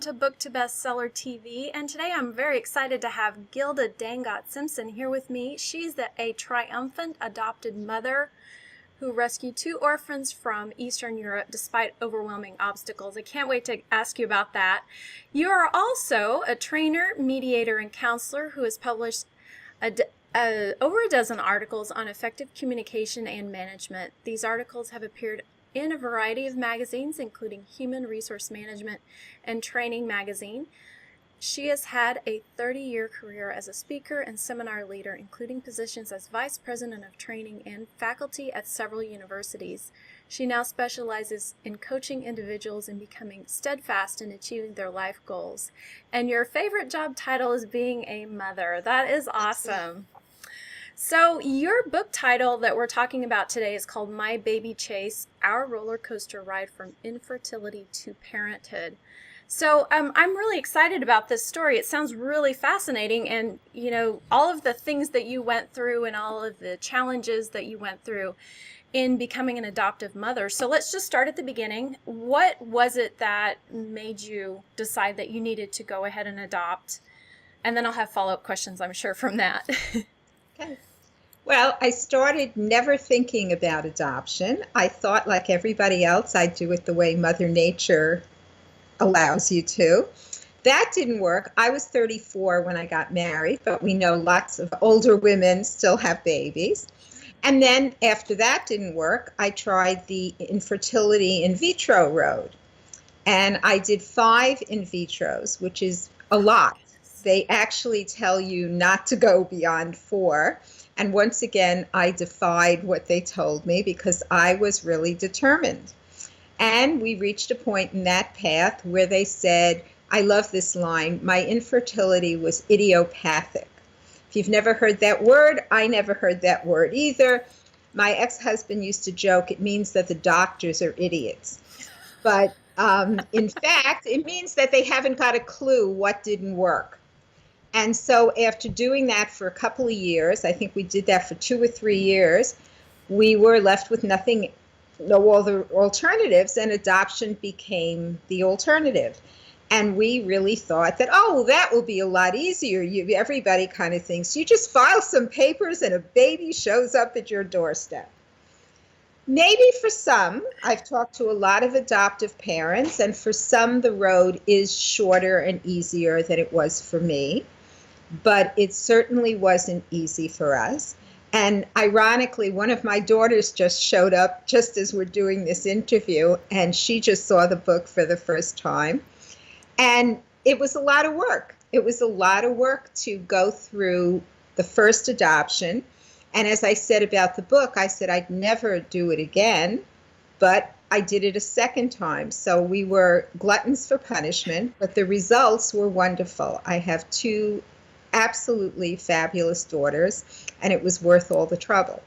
to Book to Bestseller TV, and today I'm very excited to have Gilda Dangot Simpson here with me. She's a triumphant adopted mother who rescued two orphans from Eastern Europe despite overwhelming obstacles. I can't wait to ask you about that. You are also a trainer, mediator, and counselor who has published over a dozen articles on effective communication and management. These articles have appeared in a variety of magazines, including Human Resource Management and Training Magazine. She has had a 30-year career as a speaker and seminar leader, including positions as Vice President of Training and faculty at several universities. She now specializes in coaching individuals in becoming steadfast in achieving their life goals. And your favorite job title is being a mother. That is awesome. So your book title that we're talking about today is called My Baby Chase, Our Roller Coaster Ride from Infertility to Parenthood. So I'm really excited about this story. It sounds really fascinating, and all of the things that you went through and all of the challenges that you went through in becoming an adoptive mother. So let's just start at the beginning. What was it that made you decide that you needed to go ahead and adopt? And then I'll have follow-up questions, I'm sure, from that. Okay. Well, I started never thinking about adoption. I thought, like everybody else, I'd do it the way Mother Nature allows you to. That didn't work. I was 34 when I got married, but we know lots of older women still have babies. And then after that didn't work, I tried the infertility in vitro road. And I did 5 in vitros, which is a lot. They actually tell you not to go beyond 4. And once again, I defied what they told me because I was really determined. And we reached a point in that path where they said, I love this line, my infertility was idiopathic. If you've never heard that word, I never heard that word either. My ex-husband used to joke, it means that the doctors are idiots. But in fact, it means that they haven't got a clue what didn't work. And so after doing that for a couple of years, I think we did that for 2 or 3 years, we were left with nothing, no other alternatives, and adoption became the alternative. And we really thought that, oh, that will be a lot easier. Everybody kind of thinks you just file some papers and a baby shows up at your doorstep. Maybe for some, I've talked to a lot of adoptive parents, and for some the road is shorter and easier than it was for me. But it certainly wasn't easy for us. And ironically, one of my daughters just showed up just as we're doing this interview, and she just saw the book for the first time. And it was a lot of work. It was a lot of work to go through the first adoption. And as I said about the book, I said I'd never do it again, but I did it a second time. So we were gluttons for punishment, but the results were wonderful. I have 2 absolutely fabulous daughters, and it was worth all the trouble.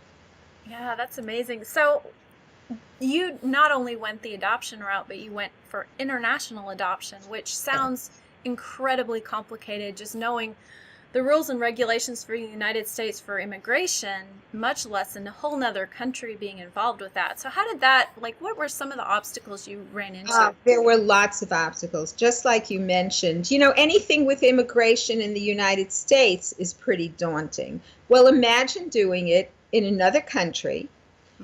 Yeah, that's amazing. So you not only went the adoption route, but you went for international adoption, which sounds incredibly complicated, just knowing the rules and regulations for the United States for immigration, much less in a whole nother country being involved with that. So how did that, what were some of the obstacles you ran into? There were lots of obstacles, just like you mentioned. Anything with immigration in the United States is pretty daunting. Well, imagine doing it in another country.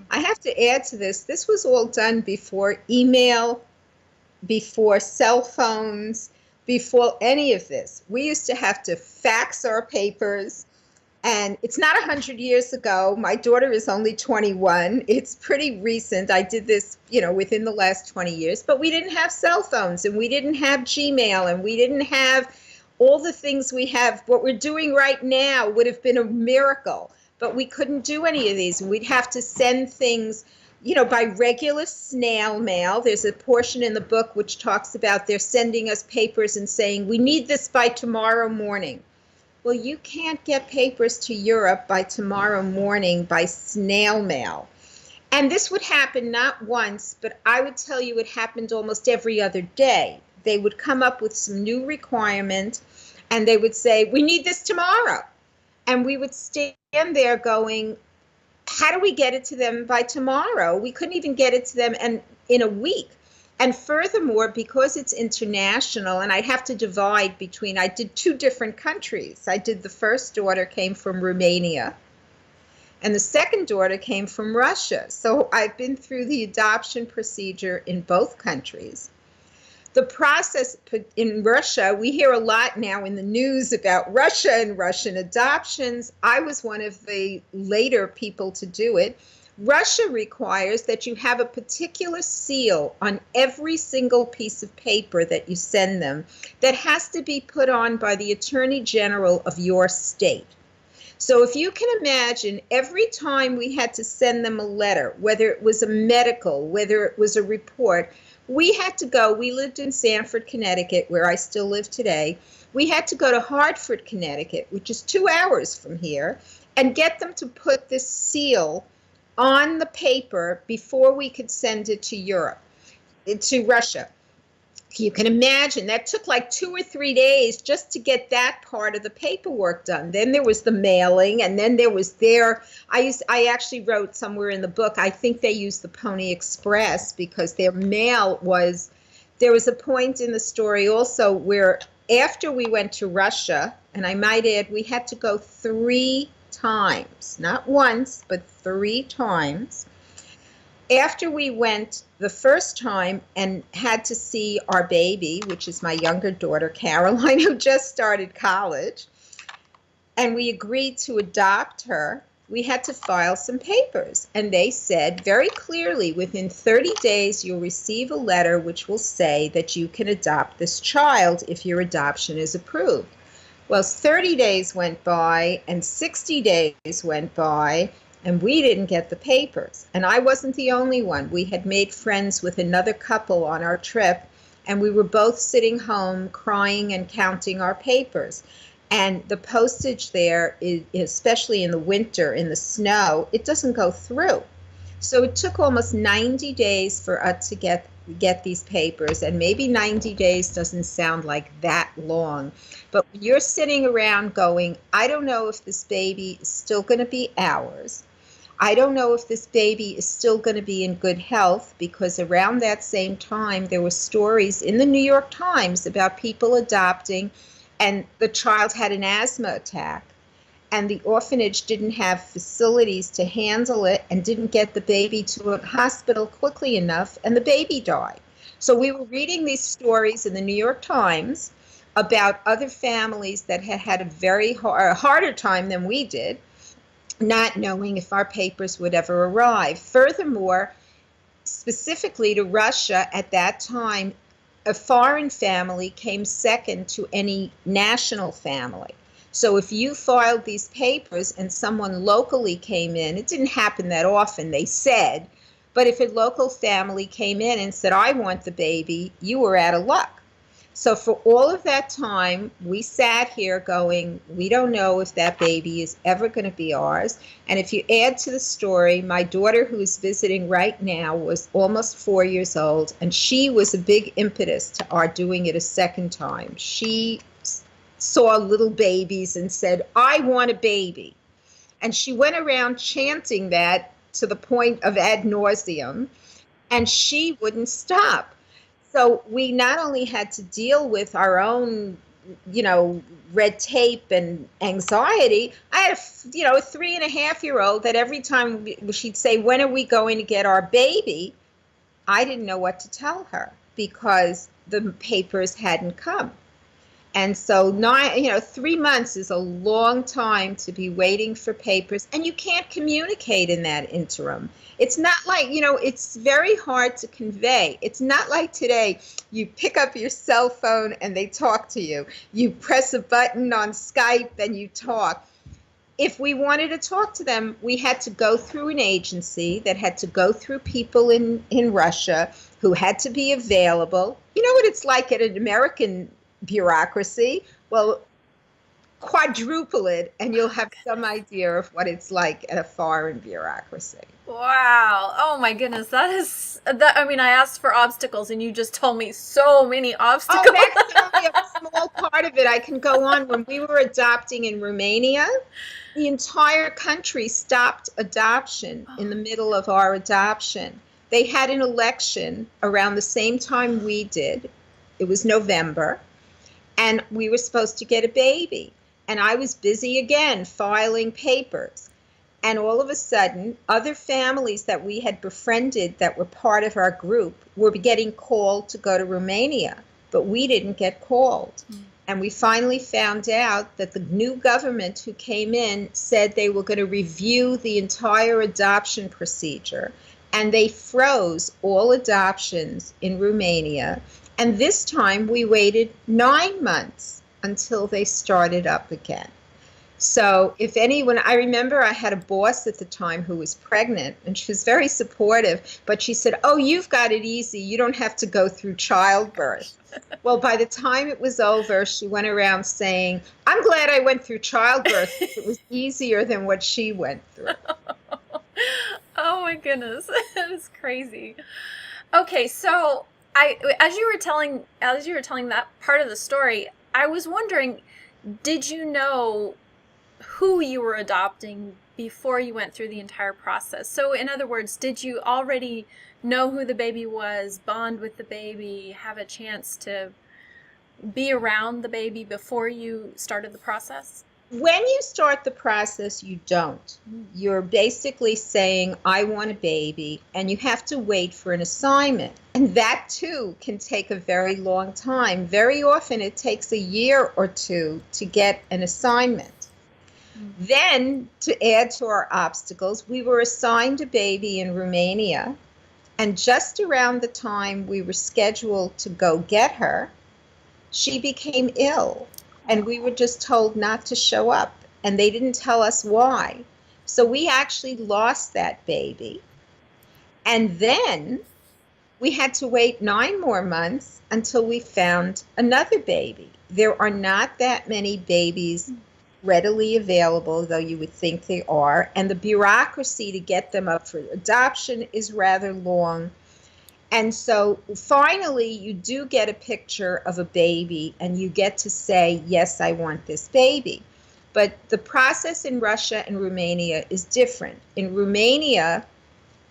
I have to add to this, this was all done before email, before cell phones, before any of this. We used to have to fax our papers, and it's not 100 years ago. My daughter is only 21. It's pretty recent. I did this, within the last 20 years, but we didn't have cell phones, and we didn't have Gmail, and we didn't have all the things we have. What we're doing right now would have been a miracle, but we couldn't do any of these. We'd have to send things by regular snail mail. There's a portion in the book which talks about they're sending us papers and saying, we need this by tomorrow morning. Well, you can't get papers to Europe by tomorrow morning by snail mail. And this would happen not once, but I would tell you it happened almost every other day. They would come up with some new requirement, and they would say, we need this tomorrow. And we would stand there going, how do we get it to them by tomorrow? We couldn't even get it to them in a week. And furthermore, because it's international, and I have to divide between, I did two different countries. I did the first daughter came from Romania, and the second daughter came from Russia. So I've been through the adoption procedure in both countries. The process in Russia, we hear a lot now in the news about Russia and Russian adoptions. I was one of the later people to do it. Russia requires that you have a particular seal on every single piece of paper that you send them that has to be put on by the Attorney General of your state. So if you can imagine, every time we had to send them a letter, whether it was a medical, whether it was a report, we had to go. We lived in Sanford, Connecticut, where I still live today. We had to go to Hartford, Connecticut, which is 2 hours from here, and get them to put this seal on the paper before we could send it to Europe, to Russia. You can imagine that took like 2 or 3 days just to get that part of the paperwork done. Then there was the mailing, and then there was I actually wrote somewhere in the book, I think they used the Pony Express because their mail was, there was a point in the story also where after we went to Russia, and I might add, we had to go 3 times, not once, but 3 times. After we went the first time and had to see our baby, which is my younger daughter, Caroline, who just started college, and we agreed to adopt her, we had to file some papers. And they said very clearly, within 30 days, you'll receive a letter which will say that you can adopt this child if your adoption is approved. Well, 30 days went by and 60 days went by, and we didn't get the papers. And I wasn't the only one. We had made friends with another couple on our trip, and we were both sitting home crying and counting our papers. And the postage there, especially in the winter, in the snow, it doesn't go through. So it took almost 90 days for us to get these papers, and maybe 90 days doesn't sound like that long. But when you're sitting around going, I don't know if this baby is still going to be ours. I don't know if this baby is still going to be in good health, because around that same time, there were stories in the New York Times about people adopting, and the child had an asthma attack, and the orphanage didn't have facilities to handle it and didn't get the baby to a hospital quickly enough, and the baby died. So we were reading these stories in the New York Times about other families that had had a harder time than we did, not knowing if our papers would ever arrive. Furthermore, specifically to Russia at that time, a foreign family came second to any national family. So if you filed these papers and someone locally came in, it didn't happen that often, they said, but if a local family came in and said, I want the baby, you were out of luck. So for all of that time, we sat here going, we don't know if that baby is ever going to be ours. And if you add to the story, my daughter, who's visiting right now, was almost 4 years old, and she was a big impetus to our doing it a second time. She saw little babies and said, I want a baby. And she went around chanting that to the point of ad nauseum, and she wouldn't stop. So we not only had to deal with our own, red tape and anxiety. I had a 3.5-year-old that every time she'd say, when are we going to get our baby? I didn't know what to tell her because the papers hadn't come. And so 3 months is a long time to be waiting for papers, and you can't communicate in that interim. It's not like, it's very hard to convey. It's not like today, you pick up your cell phone and they talk to you. You press a button on Skype and you talk. If we wanted to talk to them, we had to go through an agency that had to go through people in Russia who had to be available. You know what it's like at an American bureaucracy? Well, quadruple it and you'll have some idea of what it's like at a foreign bureaucracy. Wow. Oh my goodness. I asked for obstacles and you just told me so many obstacles. Oh, that's only a small part of it. I can go on. When we were adopting in Romania, the entire country stopped adoption in the middle of our adoption They had an election around the same time we did. It was November, and we were supposed to get a baby. And I was busy again filing papers. And all of a sudden, other families that we had befriended that were part of our group were getting called to go to Romania, but we didn't get called. And we finally found out that the new government who came in said they were going to review the entire adoption procedure, and they froze all adoptions in Romania. And this time we waited 9 months until they started up again. So if anyone, I remember I had a boss at the time who was pregnant, and she was very supportive, but she said, "Oh, you've got it easy. You don't have to go through childbirth." Well, by the time it was over, she went around saying, "I'm glad I went through childbirth. It was easier than what she went through." Oh my goodness, that is crazy. Okay, so as you were telling that part of the story, I was wondering, did you know who you were adopting before you went through the entire process? So in other words, did you already know who the baby was, bond with the baby, have a chance to be around the baby before you started the process? When you start the process, you don't. You're basically saying, "I want a baby," and you have to wait for an assignment. And that too can take a very long time. Very often it takes a year or two to get an assignment. Then, to add to our obstacles, we were assigned a baby in Romania, and just around the time we were scheduled to go get her, she became ill, and we were just told not to show up, and they didn't tell us why. So we actually lost that baby, and then we had to wait 9 more months until we found another baby. There are not that many babies readily available, though you would think they are, and the bureaucracy to get them up for adoption is rather long. And so finally you do get a picture of a baby, and you get to say, "Yes, I want this baby." But the process in Russia and Romania is different. In Romania,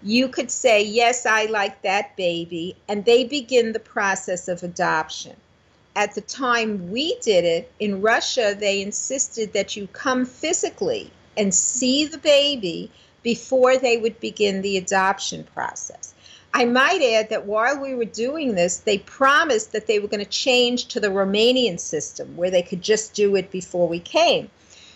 you could say, "Yes, I like that baby," and they begin the process of adoption. At the time we did it, in Russia, they insisted that you come physically and see the baby before they would begin the adoption process. I might add that while we were doing this, they promised that they were going to change to the Romanian system where they could just do it before we came.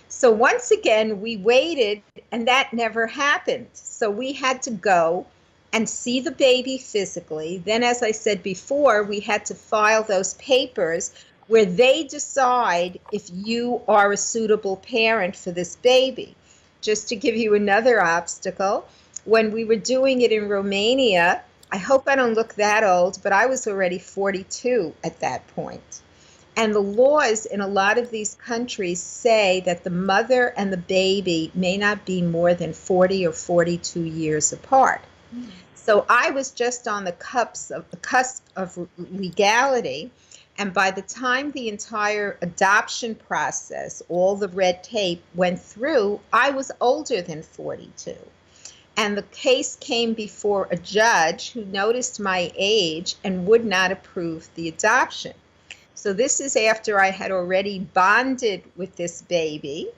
So once again, we waited, and that never happened. So we had to go and see the baby physically. Then, as I said before, we had to file those papers where they decide if you are a suitable parent for this baby. Just to give you another obstacle, when we were doing it in Romania, I hope I don't look that old, but I was already 42 at that point. And the laws in a lot of these countries say that the mother and the baby may not be more than 40 or 42 years apart. So I was just on the cusp of legality, and by the time the entire adoption process, all the red tape went through, I was older than 42. And the case came before a judge who noticed my age and would not approve the adoption. So this is after I had already bonded with this baby.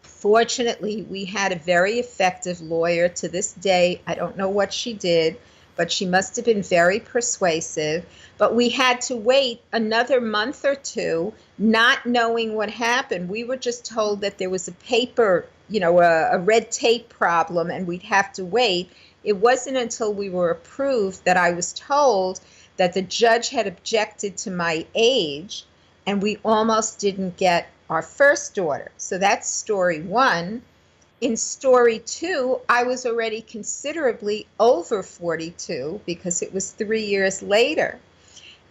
Fortunately, we had a very effective lawyer. To this day, I don't know what she did, but she must have been very persuasive. But we had to wait another month or two, not knowing what happened. We were just told that there was a paper, a red tape problem, and we'd have to wait. It wasn't until we were approved that I was told that the judge had objected to my age, and we almost didn't get our first daughter. So that's story 1. In story 2, I was already considerably over 42 because it was 3 years later.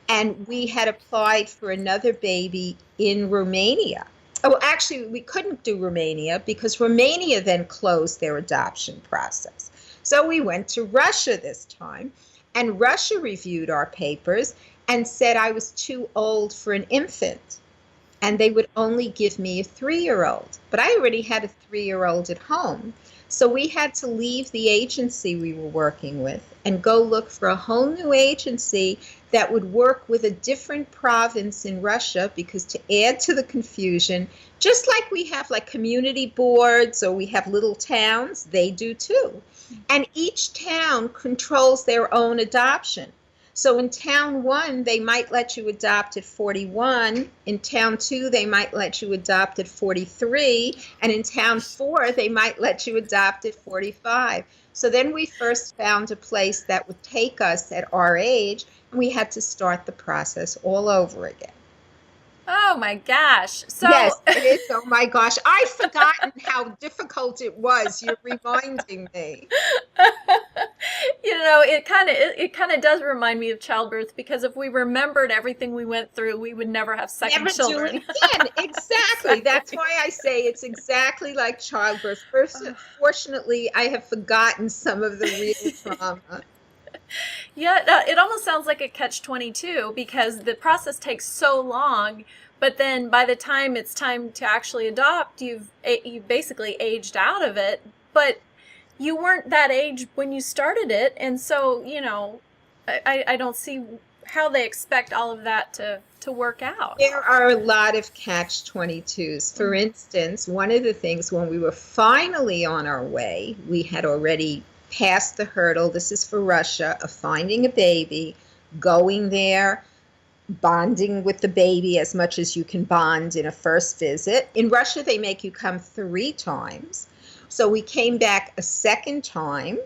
And we had applied for another baby in Romania. Oh, actually, we couldn't do Romania because Romania then closed their adoption process. So we went to Russia this time, and Russia reviewed our papers and said I was too old for an infant, and they would only give me a 3-year-old. But I already had a 3-year-old at home. So we had to leave the agency we were working with and go look for a whole new agency that would work with a different province in Russia, because to add to the confusion, just like we have like community boards or we have little towns, they do too. And each town controls their own adoption. So in town one, they might let you adopt at 41. In town two, they might let you adopt at 43. And in town four, they might let you adopt at 45. So then we first found a place that would take us at our age, and we had to start the process all over again. Oh my gosh. Yes, So, it is. Oh my gosh. I've forgotten how difficult it was. You're reminding me. it kind of does remind me of childbirth, because if we remembered everything we went through, we would never have second Never do it children. again. Exactly. That's Exactly. why I say it's exactly like childbirth. First, fortunately, I have forgotten some of the real trauma. Yeah, it almost sounds like a catch-22, because the process takes so long, but then by the time it's time to actually adopt, you've basically aged out of it, but you weren't that age when you started it, and so, I don't see how they expect all of that to work out. There are a lot of catch-22s. For Mm. instance, one of the things when we were finally on our way, we had already passed the hurdle, this is for Russia, of finding a baby, going there, bonding with the baby as much as you can bond in a first visit. In Russia, they make you come 3 times. So we came back a second time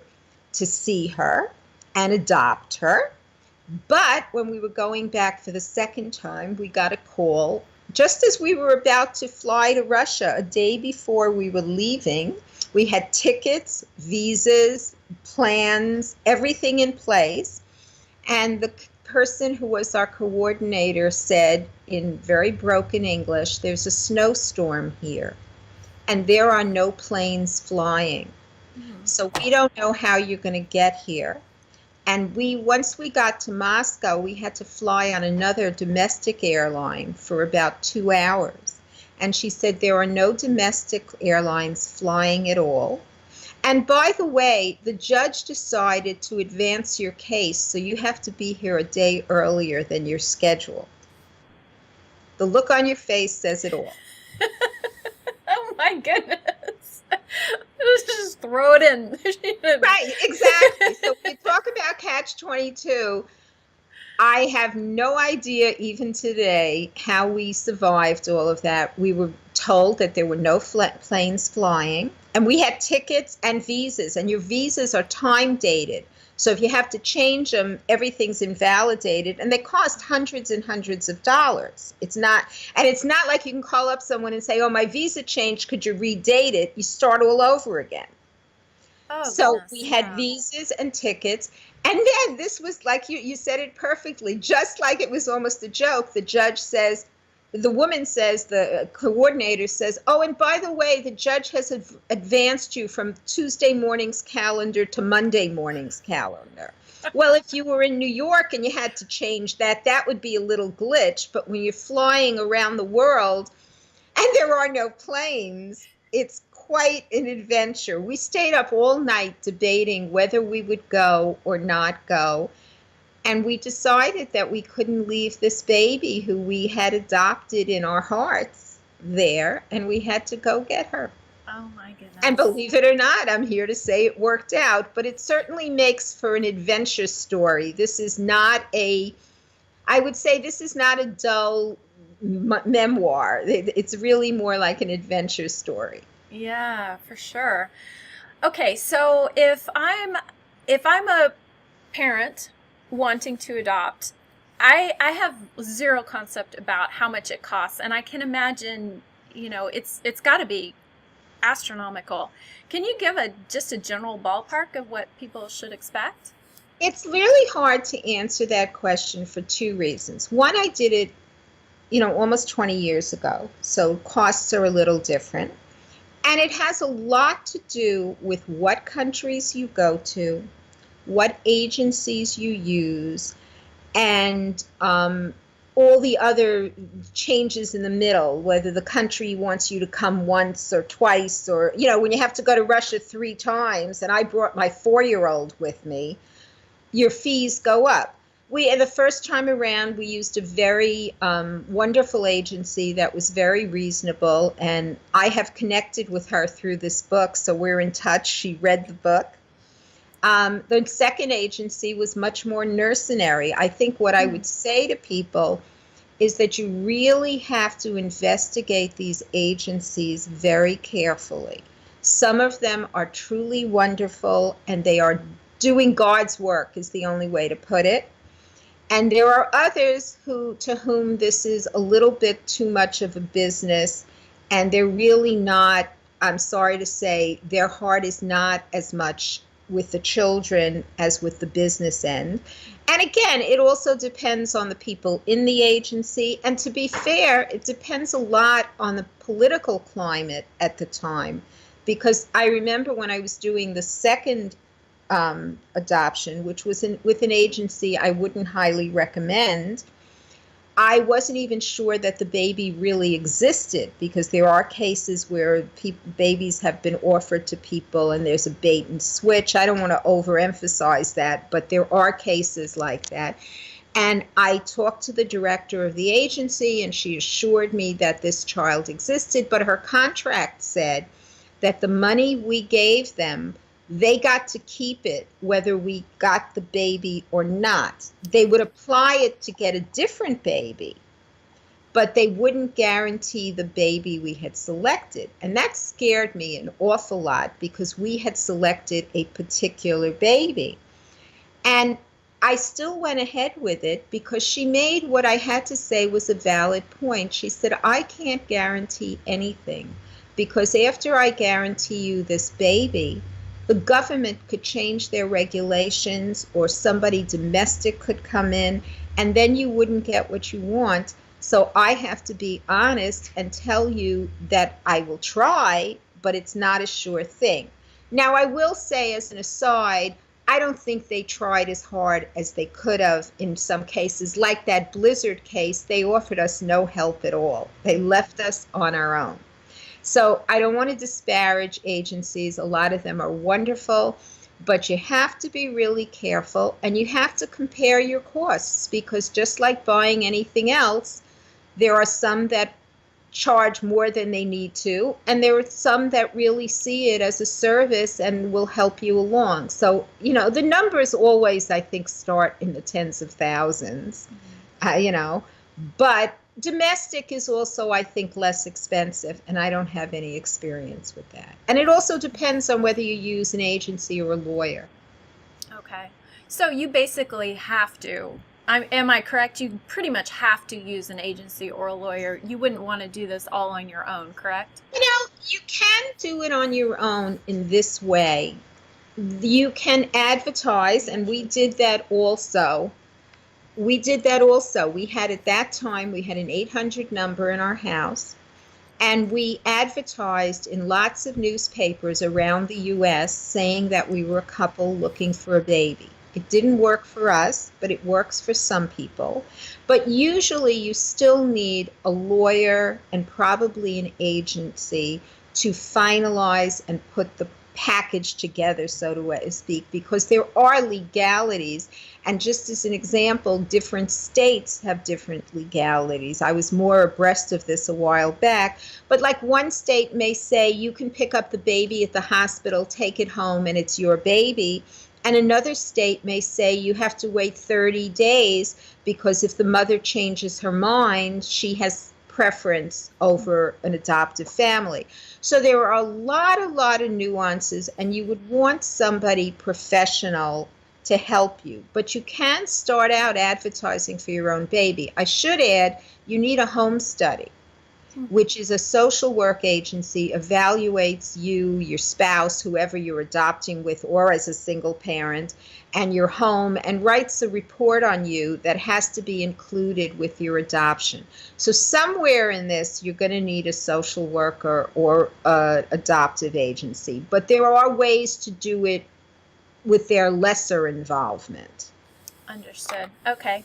to see her and adopt her. But when we were going back for the second time, we got a call just as we were about to fly to Russia, a day before we were leaving. We had tickets, visas, plans, everything in place. And the person who was our coordinator said in very broken English, there's a snowstorm here and there are no planes flying. Mhm. So we don't know how you're going to get here. And once we got to Moscow, we had to fly on another domestic airline for about 2 hours. And she said there are no domestic airlines flying at all. And by the way, the judge decided to advance your case, so you have to be here a day earlier than your schedule. The look on your face says it all. Oh my goodness. Just throw it in. Right, exactly. So when you talk about catch-22, I have no idea even today how we survived all of that. We were told that there were no planes flying, and we had tickets and visas, and your visas are time dated. So if you have to change them, everything's invalidated, and they cost hundreds and hundreds of dollars. It's not like you can call up someone and say, "Oh, my visa changed, could you redate it?" You start all over again. Oh So we goodness, had yeah. visas and tickets. And then this was like you said it perfectly, just like it was almost a joke. The woman says, the coordinator says, "Oh, and by the way, the judge has advanced you from Tuesday morning's calendar to Monday morning's calendar." Well, if you were in New York and you had to change that, that would be a little glitch. But when you're flying around the world, and there are no planes, it's quite an adventure. We stayed up all night debating whether we would go or not go. And we decided that we couldn't leave this baby who we had adopted in our hearts there, and we had to go get her. Oh my And goodness. believe it or not, I'm here to say it worked out, but it certainly makes for an adventure story. I would say this is not a dull memoir. It's really more like an adventure story. Yeah, for sure. Okay, so if I'm a parent wanting to adopt, I have zero concept about how much it costs, and I can imagine, it's got to be astronomical. Can you give just a general ballpark of what people should expect? It's really hard to answer that question for 2 reasons. One, I did it, almost 20 years ago, so costs are a little different. And it has a lot to do with what countries you go to, what agencies you use, and all the other changes in the middle, whether the country wants you to come once or twice, or, when you have to go to Russia 3 times, and I brought my 4-year-old with me, your fees go up. The first time around, we used a very wonderful agency that was very reasonable, and I have connected with her through this book, so we're in touch. She read the book. The second agency was much more mercenary. I think what I would say to people is that you really have to investigate these agencies very carefully. Some of them are truly wonderful, and they are doing God's work, is the only way to put it. And there are others to whom this is a little bit too much of a business, and they're really not, I'm sorry to say, their heart is not as much with the children as with the business end. And again, it also depends on the people in the agency. And to be fair, it depends a lot on the political climate at the time. Because I remember when I was doing the second adoption, which was with an agency I wouldn't highly recommend, I wasn't even sure that the baby really existed, because there are cases where babies have been offered to people and there's a bait and switch. I don't want to overemphasize that, but there are cases like that. And I talked to the director of the agency, and she assured me that this child existed, but her contract said that the money we gave them, they got to keep it whether we got the baby or not. They would apply it to get a different baby, but they wouldn't guarantee the baby we had selected. And that scared me an awful lot, because we had selected a particular baby. And I still went ahead with it, because she made what I had to say was a valid point. She said, I can't guarantee anything, because after I guarantee you this baby, the government could change their regulations, or somebody domestic could come in, and then you wouldn't get what you want. So I have to be honest and tell you that I will try, but it's not a sure thing. Now, I will say, as an aside, I don't think they tried as hard as they could have in some cases. Like that Blizzard case, they offered us no help at all. They left us on our own. So I don't want to disparage agencies. A lot of them are wonderful, but you have to be really careful, and you have to compare your costs, because just like buying anything else, there are some that charge more than they need to, and there are some that really see it as a service and will help you along. So, the numbers always, I think, start in the tens of thousands, but domestic is also, I think, less expensive, and I don't have any experience with that. And it also depends on whether you use an agency or a lawyer. Okay. So you basically have to, am I correct? You pretty much have to use an agency or a lawyer. You wouldn't want to do this all on your own, correct? You can do it on your own in this way. You can advertise, and we did that also. We had, at that time, we had an 800 number in our house, and we advertised in lots of newspapers around the U.S. saying that we were a couple looking for a baby. It didn't work for us, but it works for some people. But usually you still need a lawyer and probably an agency to finalize and put the package together, so to speak, because there are legalities. And just as an example, different states have different legalities. I was more abreast of this a while back, but like one state may say you can pick up the baby at the hospital, take it home, and it's your baby. And another state may say you have to wait 30 days, because if the mother changes her mind, she has preference over an adoptive family. So there are a lot of nuances, and you would want somebody professional to help you. But you can start out advertising for your own baby. I should add, you need a home study, which is a social work agency, evaluates you, your spouse, whoever you're adopting with, or as a single parent, and your home, and writes a report on you that has to be included with your adoption. So somewhere in this, you're going to need a social worker or an adoptive agency. But there are ways to do it with their lesser involvement. Understood. Okay.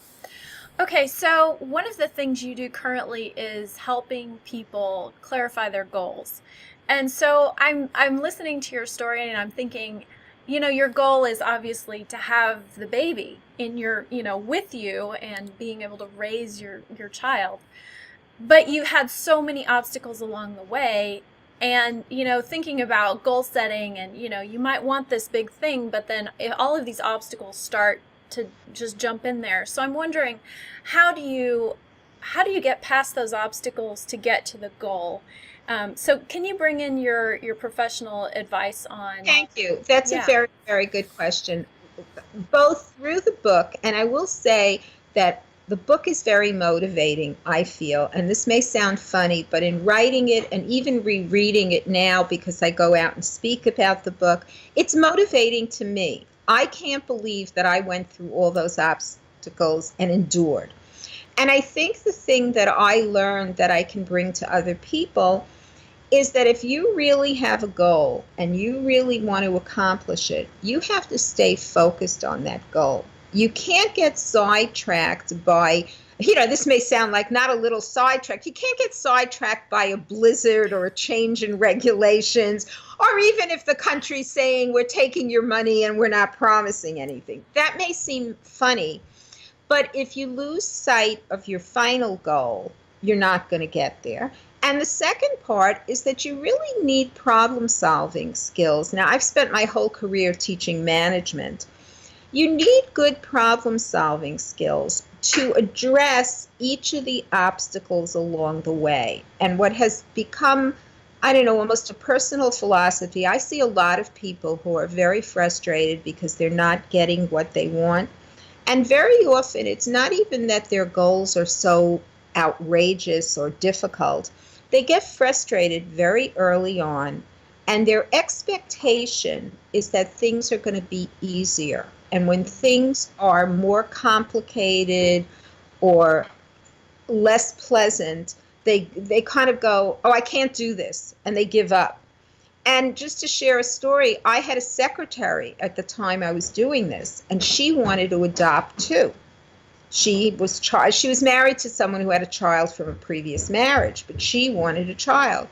Okay, so one of the things you do currently is helping people clarify their goals. And so I'm listening to your story and I'm thinking, your goal is obviously to have the baby in your, with you and being able to raise your child. But you had so many obstacles along the way. And, thinking about goal setting and, you might want this big thing, but then all of these obstacles start to just jump in there. So I'm wondering, how do you how do you get past those obstacles to get to the goal? So can you bring in your professional advice on? Thank you. That's a Yeah. very, very good question. Both through the book, and I will say that the book is very motivating, I feel. And this may sound funny, but in writing it and even rereading it now, because I go out and speak about the book, it's motivating to me. I can't believe that I went through all those obstacles and endured. And I think the thing that I learned that I can bring to other people is that if you really have a goal and you really want to accomplish it, you have to stay focused on that goal. You can't get sidetracked by, this may sound like not a little sidetracked. You can't get sidetracked by a blizzard or a change in regulations, or even if the country's saying we're taking your money and we're not promising anything. That may seem funny, but if you lose sight of your final goal, you're not going to get there. And the second part is that you really need problem solving skills. Now, I've spent my whole career teaching management. You need good problem solving skills to address each of the obstacles along the way. And what has become, I don't know, almost a personal philosophy, I see a lot of people who are very frustrated because they're not getting what they want. And very often, it's not even that their goals are so outrageous or difficult. They get frustrated very early on, and their expectation is that things are going to be easier. And when things are more complicated or less pleasant, they kind of go, oh, I can't do this, and they give up. And just to share a story, I had a secretary at the time I was doing this, and she wanted to adopt too. She was married to someone who had a child from a previous marriage, but she wanted a child.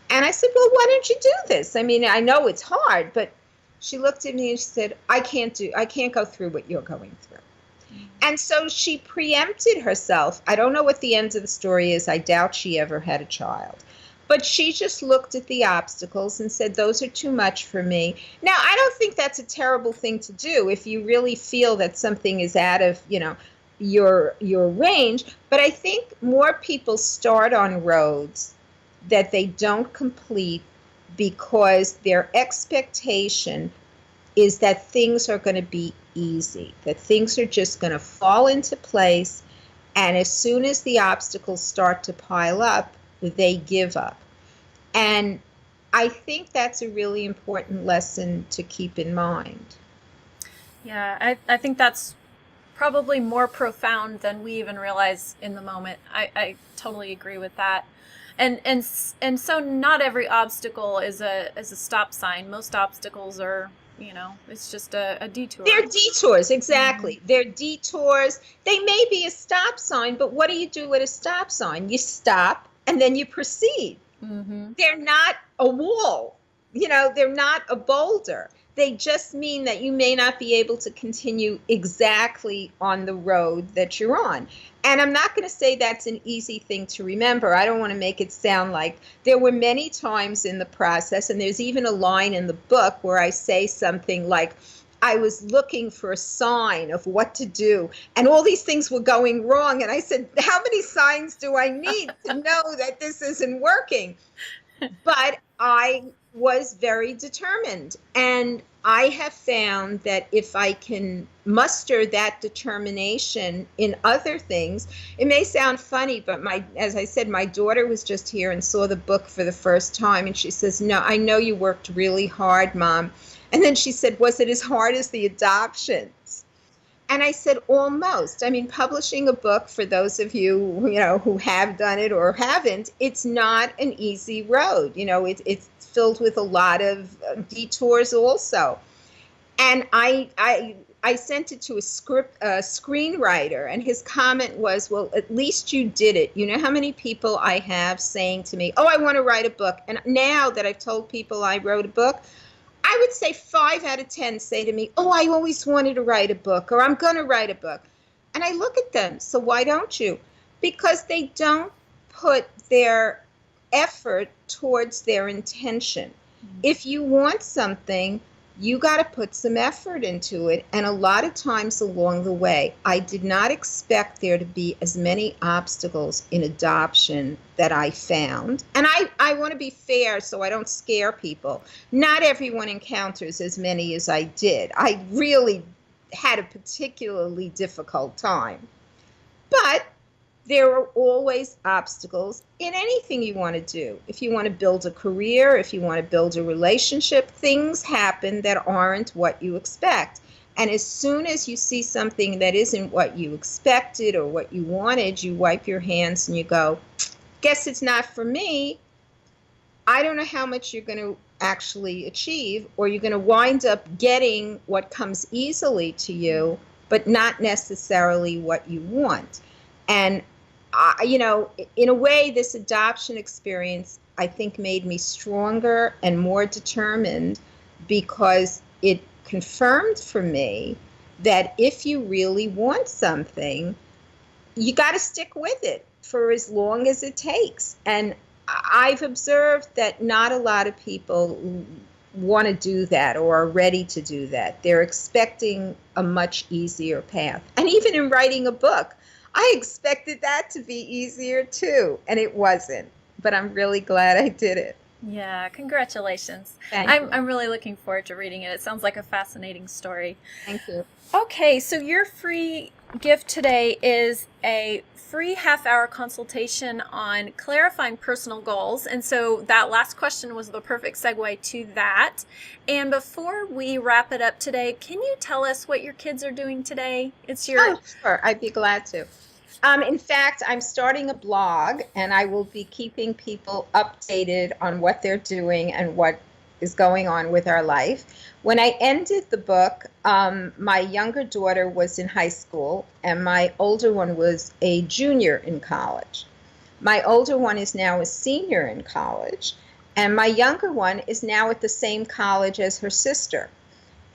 And I said, well, why don't you do this? I mean, I know it's hard, but she looked at me and she said, I can't go through what you're going through. And so she preempted herself. I don't know what the end of the story is. I doubt she ever had a child. But she just looked at the obstacles and said, those are too much for me. Now, I don't think that's a terrible thing to do if you really feel that something is out of, your range. But I think more people start on roads that they don't complete because their expectation is that things are going to be easy, that things are just going to fall into place. And as soon as the obstacles start to pile up, they give up. And I think that's a really important lesson to keep in mind. Yeah, I think that's probably more profound than we even realize in the moment. I totally agree with that. And so not every obstacle is a stop sign. Most obstacles are, it's just a detour. They're detours, exactly. Mm-hmm. They're detours. They may be a stop sign, but what do you do with a stop sign? You stop and then you proceed. Mm-hmm. They're not a wall, they're not a boulder. They just mean that you may not be able to continue exactly on the road that you're on. And I'm not going to say that's an easy thing to remember. I don't want to make it sound like there were many times in the process, and there's even a line in the book where I say something like, I was looking for a sign of what to do, and all these things were going wrong. And I said, how many signs do I need to know that this isn't working? But I was very determined. And I have found that if I can muster that determination in other things, it may sound funny, but as I said, my daughter was just here and saw the book for the first time. And she says, no, I know you worked really hard, Mom. And then she said, was it as hard as the adoptions? And I said, almost. I mean, publishing a book, for those of you, who have done it or haven't, it's not an easy road. It's filled with a lot of detours also. And I sent it to a screenwriter, and his comment was, "Well, at least you did it." You know how many people I have saying to me, "Oh, I want to write a book." And now that I've told people I wrote a book, I would say 5 out of 10 say to me, "Oh, I always wanted to write a book," or "I'm going to write a book." And I look at them, so why don't you? Because they don't put their effort towards their intention. If you want something, you got to put some effort into it. And a lot of times along the way, I did not expect there to be as many obstacles in adoption that I found. And I want to be fair so I don't scare people. Not everyone encounters as many as I did. I really had a particularly difficult time. But there are always obstacles in anything you want to do. If you want to build a career, if you want to build a relationship, things happen that aren't what you expect. And as soon as you see something that isn't what you expected or what you wanted, you wipe your hands and you go, "Guess it's not for me." I don't know how much you're going to actually achieve, or you're going to wind up getting what comes easily to you, but not necessarily what you want. And in a way, this adoption experience, I think, made me stronger and more determined, because it confirmed for me that if you really want something, you got to stick with it for as long as it takes. And I've observed that not a lot of people want to do that or are ready to do that. They're expecting a much easier path. And even in writing a book, I expected that to be easier too, and it wasn't. But I'm really glad I did it. Yeah, congratulations. Thank you. I'm really looking forward to reading it. It sounds like a fascinating story. Thank you. Okay, so your free gift today is a free half-hour consultation on clarifying personal goals. And so that last question was the perfect segue to that. And before we wrap it up today, can you tell us what your kids are doing today? It's your... Oh, sure. I'd be glad to. In fact, I'm starting a blog, and I will be keeping people updated on what they're doing and what is going on with our life. When I ended the book, my younger daughter was in high school, and my older one was a junior in college. My older one is now a senior in college, and my younger one is now at the same college as her sister.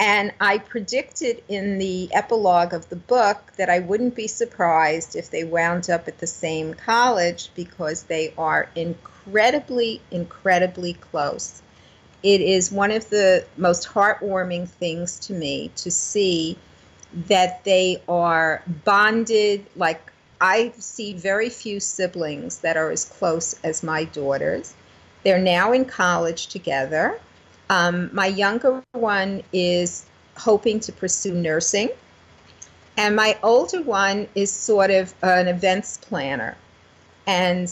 And I predicted in the epilogue of the book that I wouldn't be surprised if they wound up at the same college, because they are incredibly, incredibly close. It is one of the most heartwarming things to me to see that they are bonded. Like, I see very few siblings that are as close as my daughters. They're now in college together. My younger one is hoping to pursue nursing, and my older one is sort of an events planner. And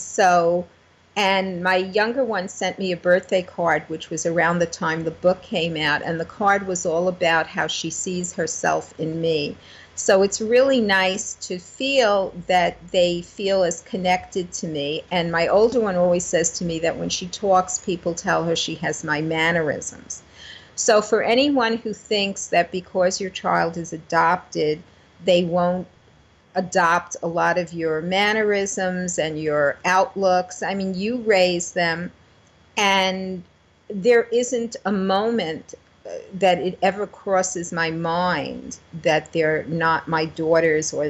my younger one sent me a birthday card, which was around the time the book came out, and the card was all about how she sees herself in me. So it's really nice to feel that they feel as connected to me. And my older one always says to me that when she talks, people tell her she has my mannerisms. So for anyone who thinks that because your child is adopted, they won't adopt a lot of your mannerisms and your outlooks. I mean, you raise them, and there isn't a moment that it ever crosses my mind that they're not my daughters. Or,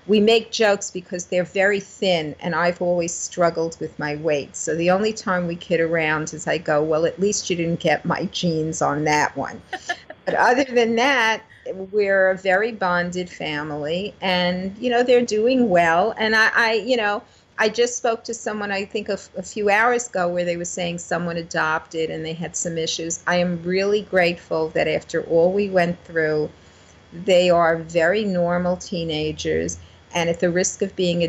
we make jokes because they're very thin, and I've always struggled with my weight. So the only time we kid around is I go, "Well, at least you didn't get my genes on that one." But other than that, we're a very bonded family, and they're doing well. And I just spoke to someone, I think a few hours ago, where they were saying someone adopted and they had some issues. I am really grateful that after all we went through, they are very normal teenagers, and at the risk of being a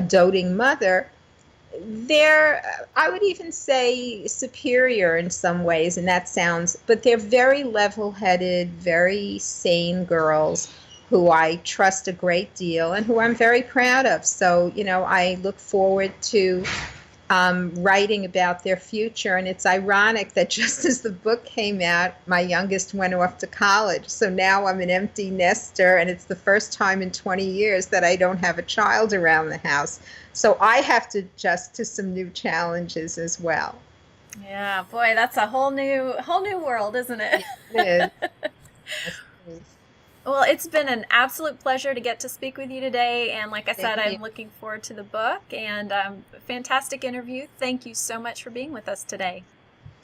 doting mother, they're, I would even say, superior in some ways, and but they're very level-headed, very sane girls who I trust a great deal and who I'm very proud of. So, I look forward to writing about their future. And it's ironic that just as the book came out, my youngest went off to college. So now I'm an empty nester, and it's the first time in 20 years that I don't have a child around the house. So I have to adjust to some new challenges as well. Yeah, boy, that's a whole new world, isn't it? It is. Yes, it is. Well, it's been an absolute pleasure to get to speak with you today. And like I said, Thank you. I'm looking forward to the book and fantastic interview. Thank you so much for being with us today.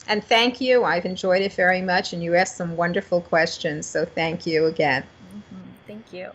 And thank you. I've enjoyed it very much, and you asked some wonderful questions. So thank you again. Thank you.